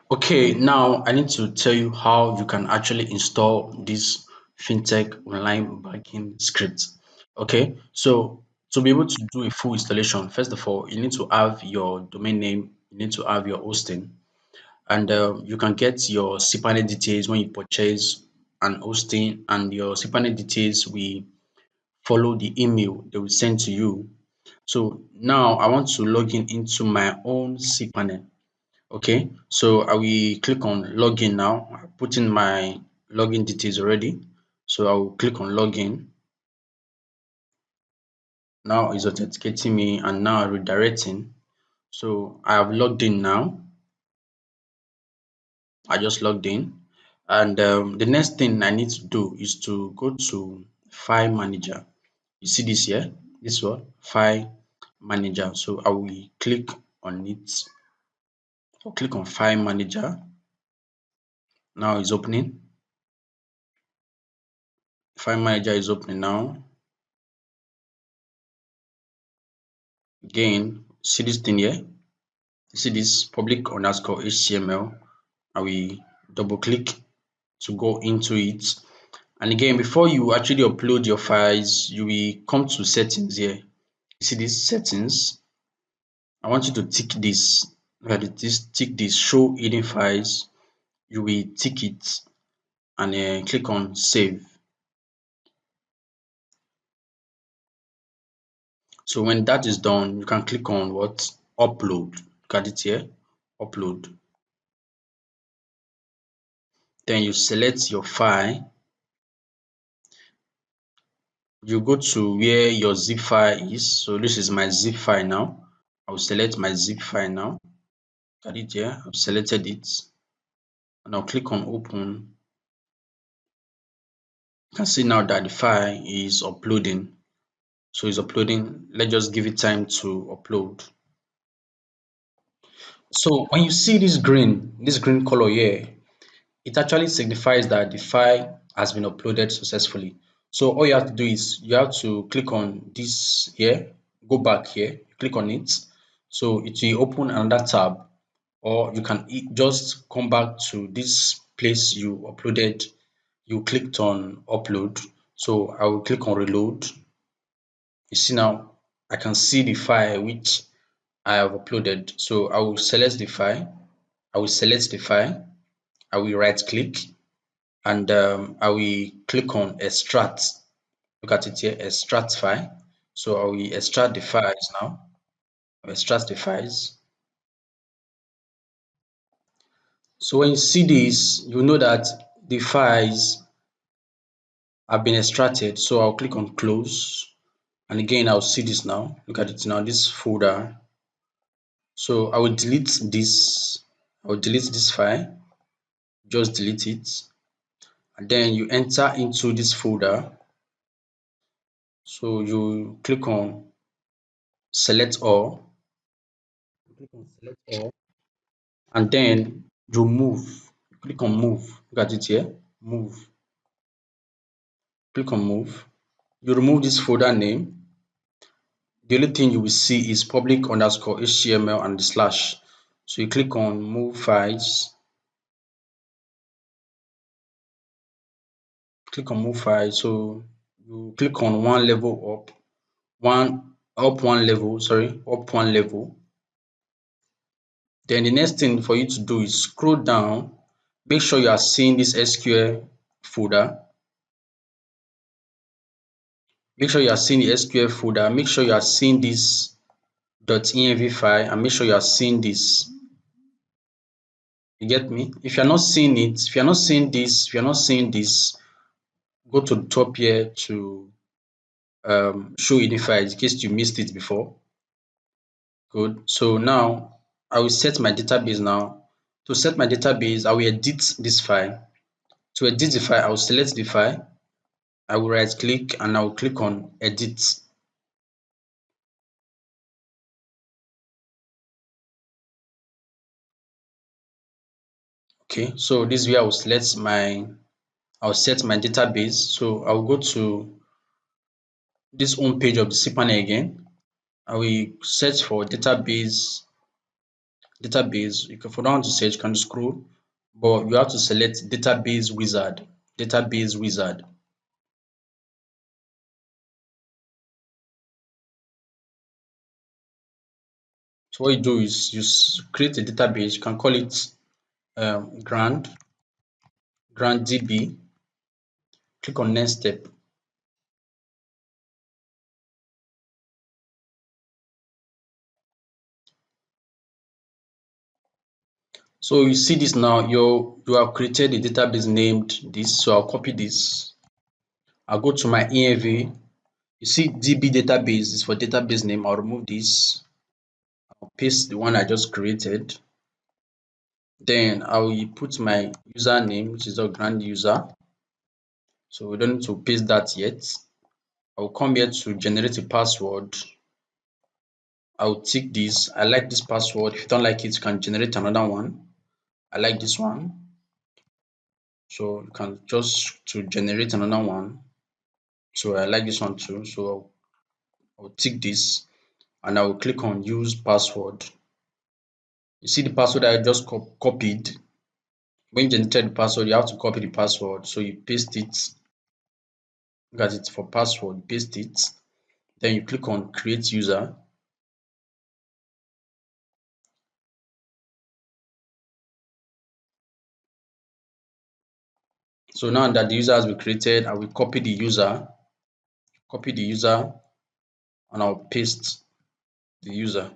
Okay, now I need to tell you how you can actually install this fintech online banking script. Okay, so to be able to do a full installation, first of all, you need to have your domain name, you need to have your hosting, and you can get your cPanel details when you purchase an hosting, and your cPanel details will follow the email they will send to you. So now I want to log in into my own cPanel. Okay, so I will click on login now. I put in my login details already. So I will click on login. Now it's authenticating me and now redirecting. So I have logged in now. I just logged in. And the next thing I need to do is to go to File Manager. You see this here? This one, File Manager. So I will click on it. I'll click on File Manager. Now it's opening. File Manager is opening now. Again, see this thing here? See this public underscore HTML. I will double click to go into it. And again, before you actually upload your files, you will come to settings here. You see these settings? I want you to tick this. Tick this show hidden files. You will tick it and click on save. So when that is done, you can click on what? Upload. Look at it here. Upload. Then you select your file. You go to where your zip file is. So this is my zip file now. I will select my zip file now. Got it here. I've selected it and I'll click on open. You can see now that the file is uploading. So it's uploading. Let's just give it time to upload. So when you see this green color here, it actually signifies that the file has been uploaded successfully. So all you have to do is you have to click on this here, go back here, click on it. So it will open another tab, or you can just come back to this place you uploaded. You clicked on upload. So I will click on reload. You see now I can see the file which I have uploaded. So I will select the file. I will select the file. I will right click and I will click on extract. Look at it here, extract file. So I will extract the files now. I'll extract the files. So when you see this, you know that the files have been extracted. So I'll click on close. And again, I'll see this now. Look at it now, this folder. So I will delete this. I will delete this file. Just delete it. And then you enter into this folder. So you click on select all. Click on select all. And then you move. Click on move. Look at it here. Move. Click on move. You remove this folder name. The only thing you will see is public underscore HTML and the slash. So you click on move files. Click on move files. So you click on one level up. One level, sorry, up one level. Then the next thing for you to do is scroll down. Make sure you are seeing this SQL folder. Make sure you are seeing the SQL folder. Make sure you are seeing this .env file and make sure you are seeing this. You get me? If you're not seeing it, if you're not seeing this, if you're not seeing this, go to the top here to show hidden files in case you missed it before. Good. So now I will set my database now. To set my database, I will edit this file. To edit the file, I will select the file. I will right click and I will click on edit. Okay, so this is where I will I'll set my database. So I'll go to this home page of the cPanel again. I will search for database database. You can, for down to search, you can scroll, but you have to select database wizard. Database wizard. So what you do is you create a database. You can call it grand DB. Click on next step. So you see this now, you have created a database named this. So I'll copy this. I'll go to my env. You see DB database is for database name. I'll remove this. I'll paste the one I just created. Then I will put my username, which is a grand user. So we don't need to paste that yet. I will come here to generate a password. I will tick this. I like this password. If you don't like it, you can generate another one. I like this one. So you can just to generate another one. So I like this one too. So I'll tick this and I will click on use password. You see the password I just copied. When you generate the password, you have to copy the password. So you paste it. Look at it for password, paste it. Then you click on create user. So now that the user has been created, I will copy the user, and I'll paste the user.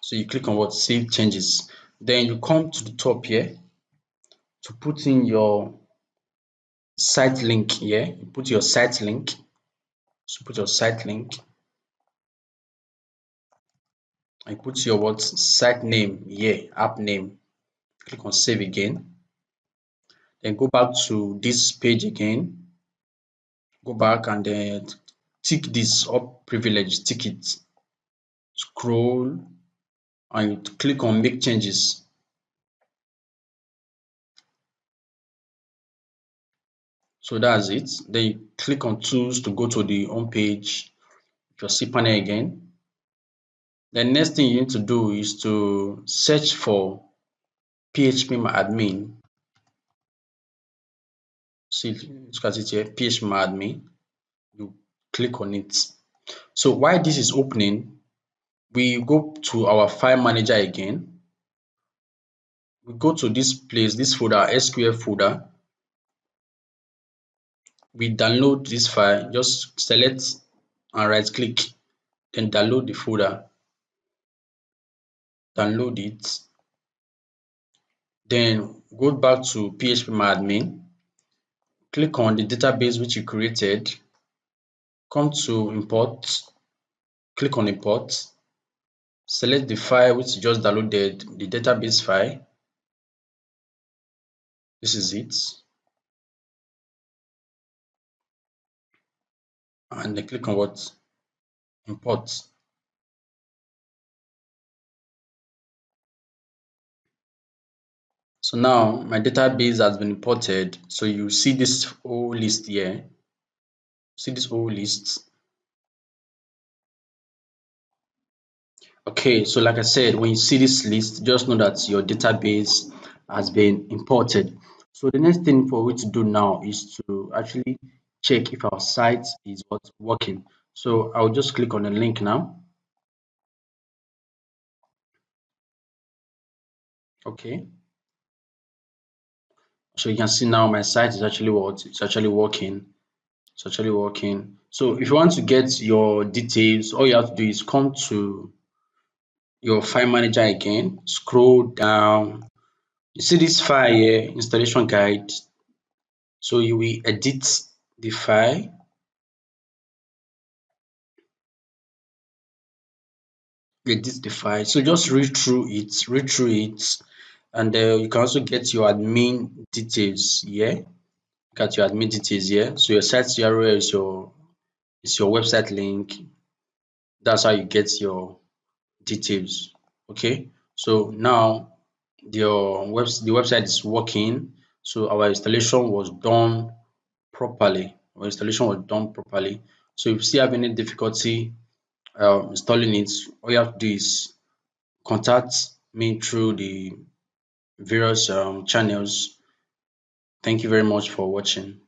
So you click on what save changes. Then you come to the top here to put in your site link here. You put your site link. So put your site link. I put your what site name here, app name. Click on save again. Then go back to this page again. Go back and then tick this up privilege, tick it. Scroll and click on make changes. So that's it. Then you click on tools to go to the home page, your cPanel again. The next thing you need to do is to search for phpMyAdmin. See, look at it here, phpMyAdmin. You click on it. So while this is opening, we go to our file manager again. We go to this place, this folder, SQL folder. We download this file, just select and right click, then download the folder, download it, then go back to phpMyAdmin, click on the database which you created, come to import, click on import, select the file which you just downloaded, the database file. This is it, and then click on what import. So now my database has been imported. So you see this whole list here. See this whole list. Okay, so like I said, when you see this list, just know that your database has been imported. So the next thing for we to do now is to actually check if our site is working. So I'll just click on the link now. Okay. So you can see now my site is actually it's actually working. It's actually working. So if you want to get your details, all you have to do is come to your file manager again, scroll down. You see this file here, installation guide. So you will edit the file, So just read through it, and you can also get your admin details here. Get your admin details here. So your site URL is your website link. That's how you get your details. Okay. So now the website is working. So our installation was done properly. So if you still have any difficulty installing it, all you have to do is contact me through the various channels. Thank you very much for watching.